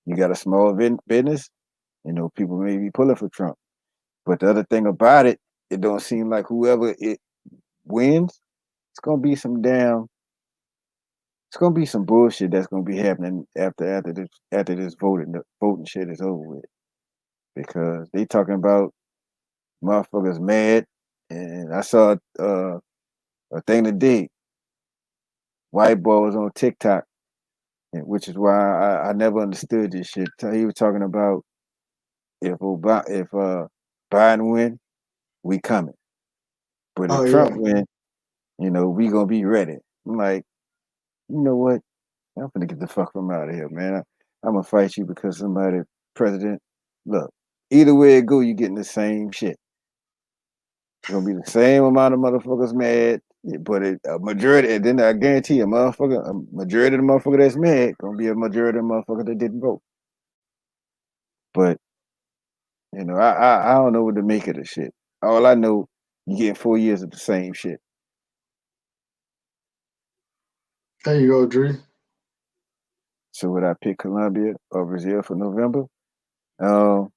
you got a small business, people may be pulling for Trump. But the other thing about it, it don't seem like whoever it wins, it's gonna be some damn it's gonna be some bullshit that's gonna be happening after this voting shit is over with. Because they talking about motherfuckers mad, and I saw a thing today. White boy was on TikTok, which is why I never understood this shit. He was talking about if Biden win, we coming, but if Oh Trump yeah. win, we gonna be ready. I'm like, you know what? I'm gonna get the fuck from out of here, man. I'm gonna fight you because somebody president. Look, either way it go, you getting the same shit. It's gonna be the same amount of motherfuckers mad, but a majority, and then I guarantee a majority of the motherfucker that's mad gonna be a majority of the motherfucker that didn't vote. But I don't know what to make of the shit. All I know, you getting 4 years of the same shit. There you go, Dree. So would I pick Colombia or Brazil for November? Um,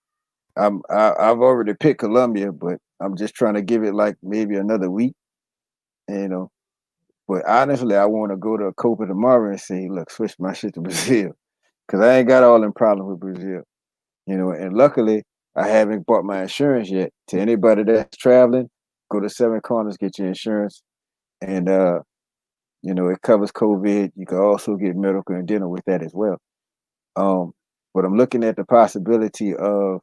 I've already picked Colombia, but I'm just trying to give it like maybe another week, you know. But honestly, I want to go to Copa tomorrow and say, look, switch my shit to Brazil, because I ain't got all them problems with Brazil, And luckily, I haven't bought my insurance yet. To anybody that's traveling, go to Seven Corners, get your insurance, and it covers COVID. You can also get medical and dental with that as well. Um, but I'm looking at the possibility of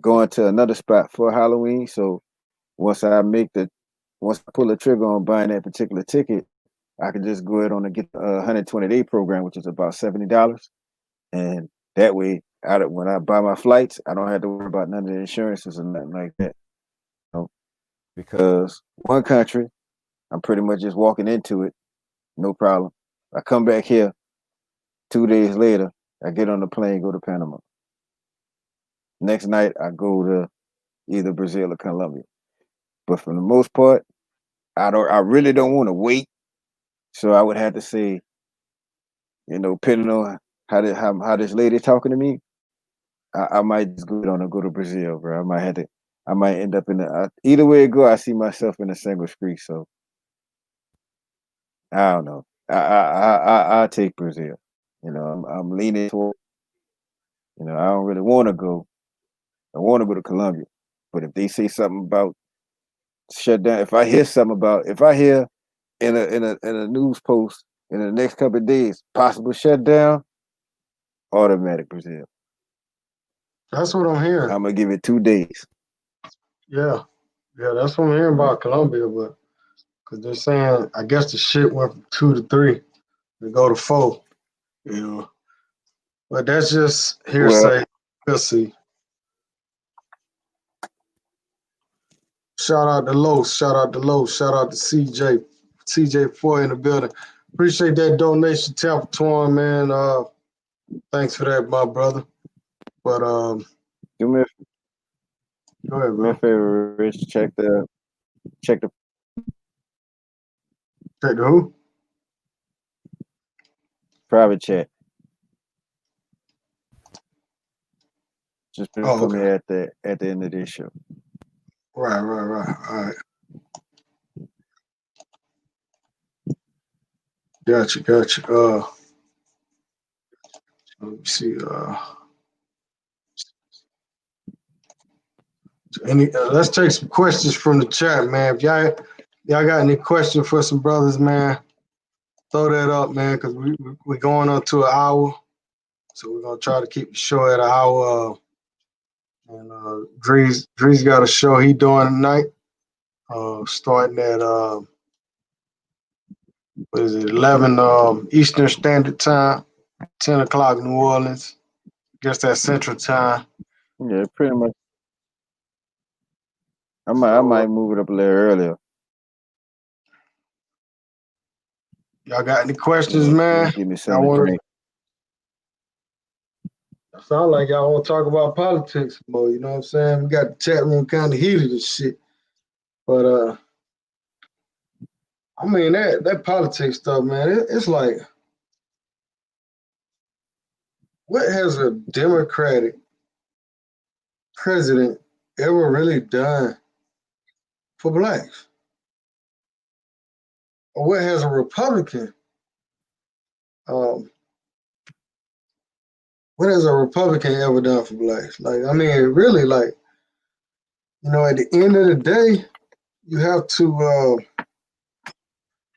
going to another spot for Halloween. So once I pull the trigger on buying that particular ticket, I can just go ahead on and get the 120-day program, which is about $70, and that way, when I buy my flights, I don't have to worry about none of the insurances or nothing like that. You know? Because one country, I'm pretty much just walking into it, no problem. I come back here 2 days later, I get on the plane, go to Panama. Next night, I go to either Brazil or Colombia. But for the most part, I really don't want to wait. So I would have to say, depending on how this lady talking to me, I might just go on and go to Brazil, bro. I might end up in either way it go. I see myself in a single street. So I don't know. I take Brazil. I'm leaning toward. I don't really want to go. I want to go to Colombia, but if they say something about shut down, if I hear in a news post in the next couple of days possible shutdown, automatic Brazil. That's what I'm hearing. I'm gonna give it 2 days. Yeah, that's what I'm hearing about Colombia, but because they're saying, I guess the shit went from 2 to 3 to go to 4. But that's just Well, hearsay. We'll see. Shout out to Los. Shout out to Los. Shout out to CJ. CJ4 in the building. Appreciate that donation, Tampa Twan, man. Thanks for that, my brother. But do me go ahead, a bro. favor, Rich. Check the Check the who? private chat. Just put it Oh, for me okay. at the end of this show. Right. All right. Gotcha. Let me see. Let's take some questions from the chat, man. If y'all got any questions for some brothers, man, throw that up, man, because we're going on to an hour. So we're gonna try to keep the show at an hour. And Dree's got a show he doing tonight. Starting at what is it, 11 Eastern Standard Time, 10 o'clock New Orleans. Guess that's Central Time. Yeah, pretty much. I So might move it up a little earlier. y'all got any questions, man? Give me Y'all something to want drink. to sound like y'all want to talk about politics more? You know what I'm saying? We got the chat room kind of heated and shit, but I mean that politics stuff, man. It's like, what has a Democratic president ever really done for blacks? Or what has a Republican what has a Republican ever done for blacks? Like, I mean, really, like, at the end of the day, you have to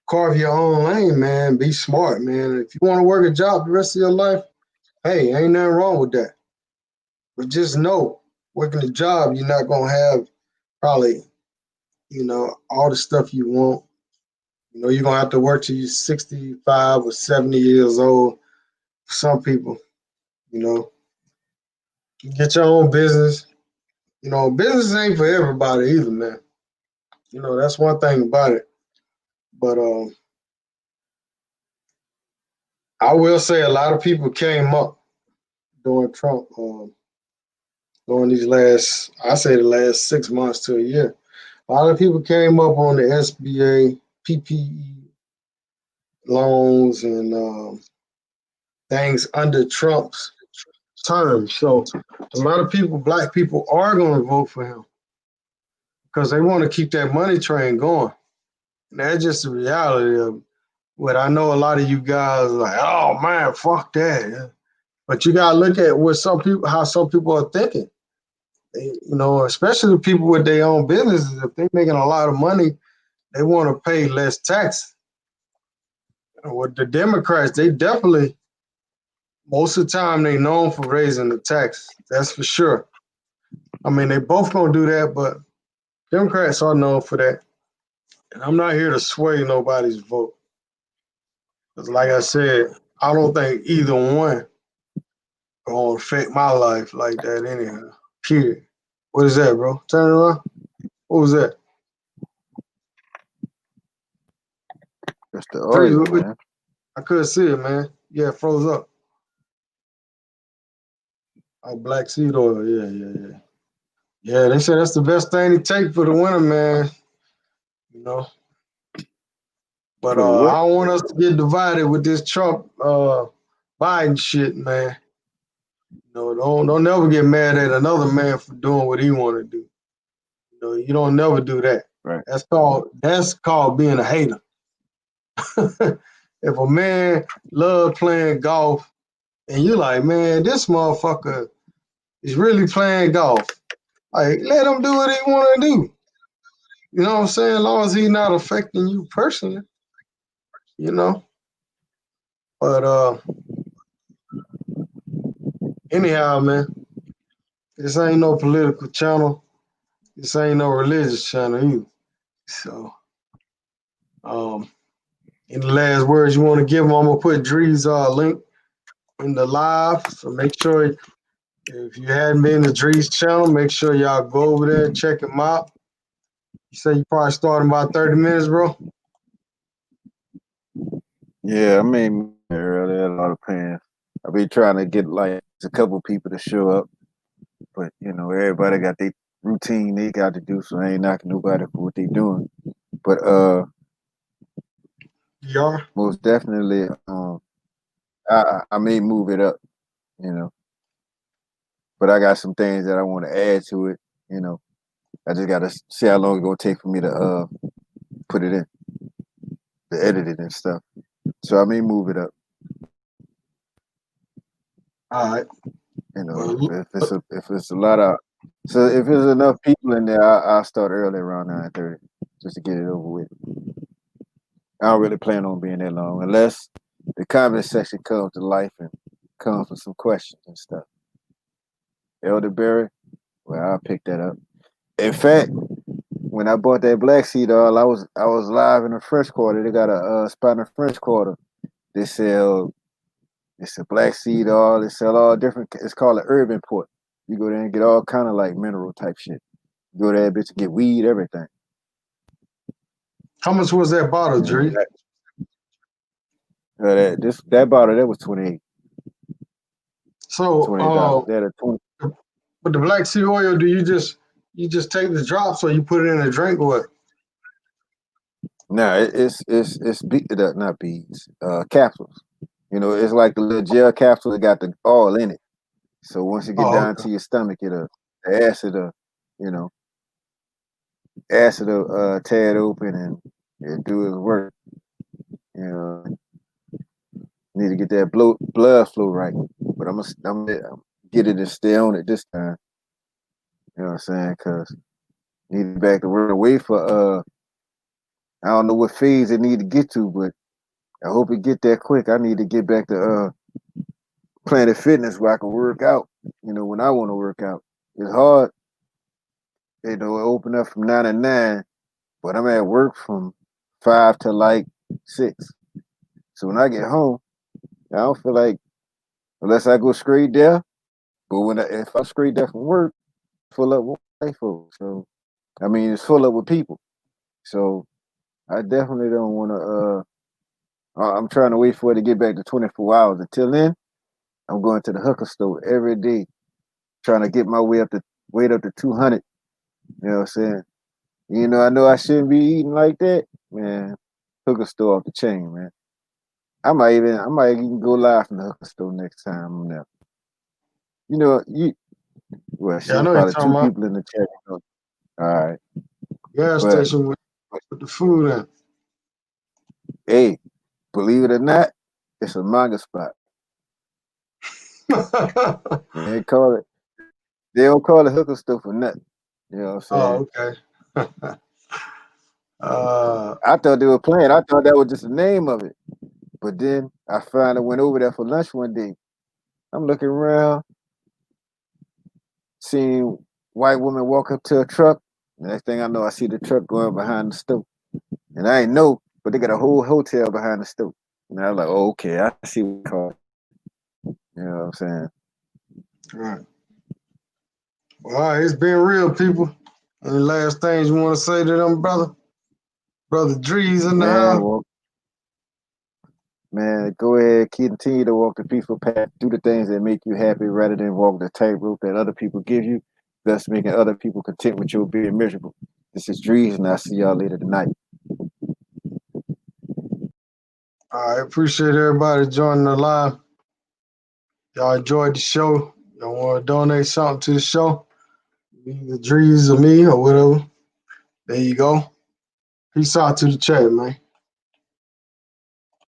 carve your own lane, man. Be smart, man. If you want to work a job the rest of your life, hey, ain't nothing wrong with that. But just know, working a job, you're not gonna have probably, all the stuff you want. You're gonna have to work till you're 65 or 70 years old. For some people, you get your own business. Business ain't for everybody either, man. That's one thing about it. But I will say a lot of people came up during Trump, during the last 6 months to a year. A lot of people came up on the SBA, PPE loans, and things under Trump's term. So a lot of people, black people, are going to vote for him because they want to keep that money train going. And that's just the reality of what I know. A lot of you guys are like, oh man, fuck that. But you gotta look at what some people, how some people are thinking. Especially the people with their own businesses. If they're making a lot of money, they want to pay less tax. With the Democrats, they definitely most of the time they known for raising the tax. That's for sure. I mean, they both gonna do that, but Democrats are known for that. And I'm not here to sway nobody's vote. Because like I said, I don't think either one gonna affect my life like that anyhow. Period. What is that, bro? Turn it around. What was that? It's the Trees, oil, man. I couldn't see it, man. Yeah, it froze up. Oh, black seed oil. Yeah. Yeah, they said that's the best thing to take for the winter, man. You know. But For the I what? don't want us to get divided with this Trump Biden shit, man. Don't never get mad at another man for doing what he want to do. You don't never do that. Right. That's called being a hater. If a man love playing golf and you like, man, this motherfucker is really playing golf. Like, let him do what he want to do. You know what I'm saying? As long as he's not affecting you personally, you know. But anyhow, man, this ain't no political channel. This ain't no religious channel either. So, um, any last words you want to give him? I'm gonna put Dre's link in the live. So make sure if you hadn't been to Dre's channel, make sure y'all go over there and check him out. You say you probably start in about 30 minutes, bro. Yeah, I mean, earlier a lot of plans. I be trying to get like a couple people to show up, but everybody got their routine they got to do, so I ain't knocking nobody for what they doing. But Yeah. most definitely, I may move it up, you know. But I got some things that I want to add to it, you know. I just gotta see how long it's gonna take for me to put it in, to edit it and stuff. So I may move it up. All right. Well, If it's a lot of so if there's enough people in there, I'll start early around 9:30 just to get it over with. I don't really plan on being that long unless the comment section comes to life and comes with some questions and stuff. Elderberry, well, I'll pick that up. In fact, when I bought that black seed oil, I was live in the French Quarter. They got a spot in the French Quarter. They sell it's a black seed oil. They sell all different. It's called an herb import. You go there and get all kind of like mineral type shit. You go there, bitch, and get weed, everything. how much was that bottle, You know, Dre? that bottle that was 28 So, $28. That a 20. with the black seed oil, do you just take the drops or you put it in a drink or what? Nah, not beads, capsules. It's like the little gel capsule that got the oil in it. So once you get Oh, down okay. to your stomach, the you know, acid will tear it open and it do its work. You know, need to get that blood flow right. But I'm get it and stay on it this time. You know what I'm saying? Cause need to back to work away for I don't know what phase it need to get to, but I hope it get that quick. I need to get back to Planet Fitness where I can work out. When I want to work out. It's hard. It open up from 9 to 9, but I'm at work from 5 to like 6. So when I get home, I don't feel like unless I go straight there. But if I'm straight there from work, full up with white folks. So I mean, it's full up with people. So I definitely don't want to. I'm trying to wait for it to get back to 24 hours. Until then, I'm going to the hooker store every day, trying to get my weight up to 200. You know what I'm saying? I know I shouldn't be eating like that, man. Hooker store off the chain, man. I might even go live from the hooker store next time I'm there. You well, Yeah, I shit, know you're probably talking two about people in the chat. All right, gas but station with the food in. hey, believe it or not, it's a manga spot. They call it. They don't call it hooker stuff for nothing. You know what I'm saying? Oh, okay. uh, I thought they were playing. I thought that was just the name of it. But then I finally went over there for lunch one day. I'm looking around, seeing white woman walk up to a truck. The next thing I know, I see the truck going behind the stove. And I ain't know, but they got a whole hotel behind the stove. And I was like, oh, okay, I see what it's called. You know what I'm saying? right. Well, all right, it's been real, people. Any last things you want to say to them, brother? Brother Drees in the Man, house. well, man, go ahead, continue to walk the peaceful path, do the things that make you happy rather than walk the tightrope that other people give you, thus making other people content with you being miserable. This is Drees, and I'll see y'all later tonight. I appreciate everybody joining the live. Y'all enjoyed the show. Y'all want to donate something to the show? Either Drees or me or whatever. There you go. Peace out to the chat, man.